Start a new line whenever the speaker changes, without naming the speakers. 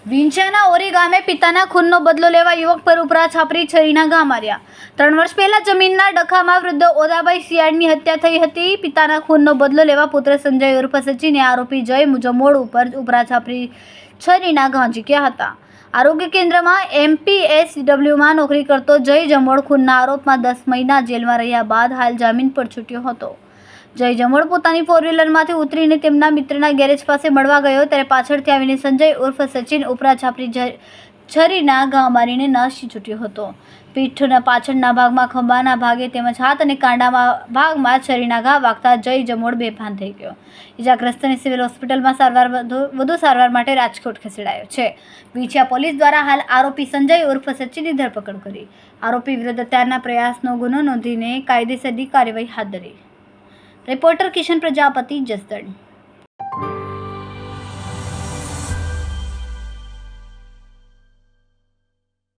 વિંછિયાના ઓરી ગામે પિતાના ખૂનનો બદલો લેવા યુવક પર ઉપરા છાપરી છરીના ઘા માર્યા. 3 વર્ષ પહેલા જમીનના ડખામાં વૃદ્ધ ઓદાભાઈ સિયાળની હત્યા થઈ હતી. પિતાના ખૂનનો બદલો લેવા પુત્ર સંજય ઉર્ફ સચિને આરોપી જય જમોડ ઉપર ઉપરા છાપરી છરીના ઘા ઝીક્યા હતા. આરોગ્ય કેન્દ્રમાં MPSWમાં નોકરી કરતો જય જમોડ ખૂનના આરોપમાં 10 મહિના જેલમાં રહ્યા બાદ હાલ જામીન પર છૂટ્યો હતો. જય જમોડ પોતાની 4વ્હીલરમાંથી ઉતરીને તેમના મિત્રના ગેરેજ પાસે મળવા ગયો ત્યારે પાછળથી આવીને સંજય ઉર્ફ સચિન ઉપરા છાપરી છરીના ઘા મારીને નાસી છૂટ્યો હતો. પીઠના પાછળના ભાગમાં, ખભાના ભાગે તેમજ હાથ અને કાંડાના ભાગમાં છરીના ઘા વાગતા જય જમોડ બેભાન થઈ ગયો. ઇજાગ્રસ્તને સિવિલ હોસ્પિટલમાં વધુ સારવાર માટે રાજકોટ ખસેડાયો છે. વિંછિયા પોલીસ દ્વારા હાલ આરોપી સંજય ઉર્ફ સચિનની ધરપકડ કરી આરોપી વિરુદ્ધ હત્યાના પ્રયાસનો ગુનો નોંધીને કાયદેસરની કાર્યવાહી હાથ ધરી. રિપોર્ટર કિશન પ્રજાપતિ, જસદણ.